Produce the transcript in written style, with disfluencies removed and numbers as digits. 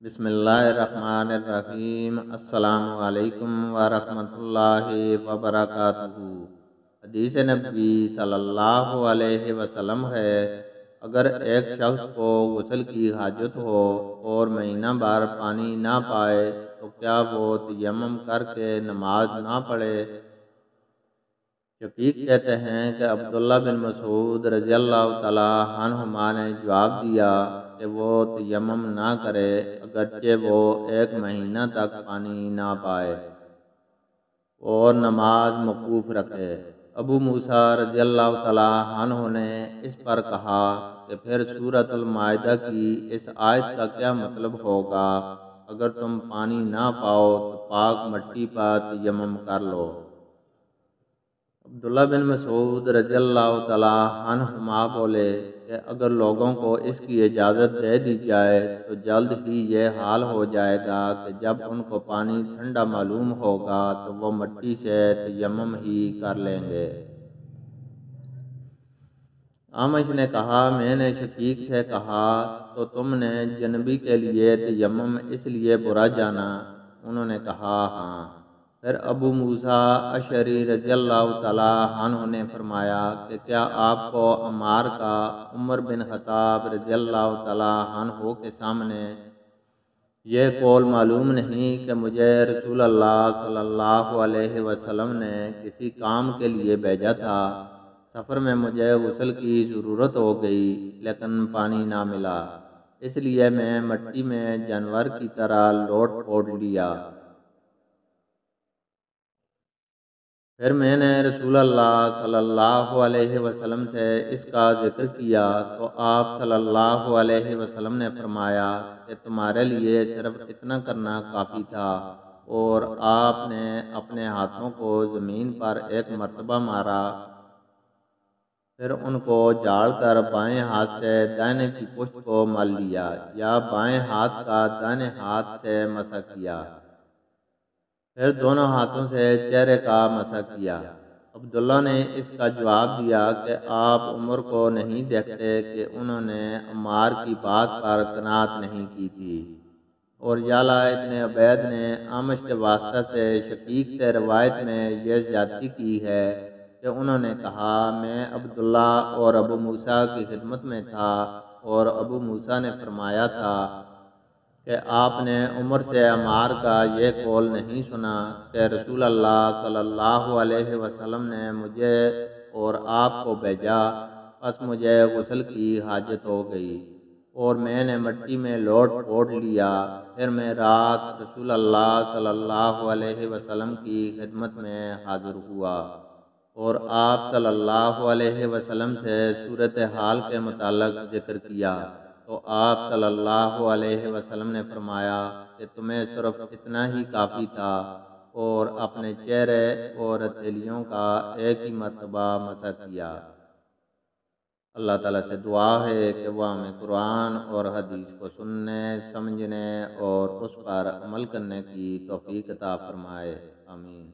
بسم اللہ الرحمن الرحیم۔ السلام علیکم ورحمۃ اللہ وبرکاتہ۔ حدیث نبی صلی اللہ علیہ وسلم ہے، اگر ایک شخص کو غسل کی حاجت ہو اور مہینہ بھر پانی نہ پائے تو کیا وہ تیمم کر کے نماز نہ پڑھے؟ شقیق کہتے ہیں کہ عبداللہ بن مسعود رضی اللہ تعالیٰ عنہما نے جواب دیا کہ وہ تیمم نہ کرے اگرچہ وہ ایک مہینہ تک پانی نہ پائے اور نماز موقوف رکھے۔ ابو موسیٰ رضی اللہ تعالیٰ عنہ نے اس پر کہا کہ پھر سورۃ المائدہ کی اس آیت کا کیا مطلب ہوگا؟ اگر تم پانی نہ پاؤ تو پاک مٹی پر تیمم کر لو۔ عبداللہ بن مسعود رضی اللہ تعالیٰ عنہما بولے کہ اگر لوگوں کو اس کی اجازت دے دی جائے تو جلد ہی یہ حال ہو جائے گا کہ جب ان کو پانی ٹھنڈا معلوم ہوگا تو وہ مٹی سے تیمم ہی کر لیں گے۔ اعمش نے کہا، میں نے شقیق سے کہا تو تم نے جنبی کے لیے تیمم اس لیے برا جانا؟ انہوں نے کہا ہاں۔ پھر ابو موسیٰ اشعری رضی اللہ تعالیٰ عنہ نے فرمایا کہ کیا آپ کو عمار کا عمر بن خطاب رضی اللہ تعالیٰ عنہ کے سامنے یہ قول معلوم نہیں کہ مجھے رسول اللہ صلی اللہ علیہ وسلم نے کسی کام کے لیے بھیجا تھا، سفر میں مجھے غسل کی ضرورت ہو گئی لیکن پانی نہ ملا، اس لیے میں مٹی میں جانور کی طرح لوٹ پوٹ لیا۔ پھر میں نے رسول اللہ صلی اللہ علیہ وسلم سے اس کا ذکر کیا تو آپ صلی اللہ علیہ وسلم نے فرمایا کہ تمہارے لیے صرف اتنا کرنا کافی تھا، اور آپ نے اپنے ہاتھوں کو زمین پر ایک مرتبہ مارا، پھر ان کو جھاڑ کر بائیں ہاتھ سے دائیں کی پشت کو مل لیا یا بائیں ہاتھ کا دائیں ہاتھ سے مسح کیا، پھر دونوں ہاتھوں سے چہرے کا مسح کیا۔ عبداللہ نے اس کا جواب دیا کہ آپ عمر کو نہیں دیکھتے کہ انہوں نے عمار کی بات پر قناعت نہیں کی تھی؟ اور یعلا ابن عبید نے اعمش کے واسطہ سے شقیق سے روایت میں یہ زیادتی کی ہے کہ انہوں نے کہا، میں عبداللہ اور ابو موسیٰ کی خدمت میں تھا اور ابو موسیٰ نے فرمایا تھا کہ آپ نے عمر سے عمار کا یہ قول نہیں سنا کہ رسول اللہ صلی اللہ علیہ وسلم نے مجھے اور آپ کو بھیجا، بس مجھے غسل کی حاجت ہو گئی اور میں نے مٹی میں لوٹ پوٹ لیا، پھر میں رات رسول اللہ صلی اللہ علیہ وسلم کی خدمت میں حاضر ہوا اور آپ صلی اللہ علیہ وسلم سے صورتحال کے متعلق ذکر کیا تو آپ صلی اللہ علیہ وسلم نے فرمایا کہ تمہیں صرف اتنا ہی کافی تھا، اور اپنے چہرے اور ہتھیلیوں کا ایک ہی مرتبہ مسح کیا۔ اللہ تعالیٰ سے دعا ہے کہ وہ ہمیں قرآن اور حدیث کو سننے، سمجھنے اور اس پر عمل کرنے کی توفیق عطا فرمائے، آمین۔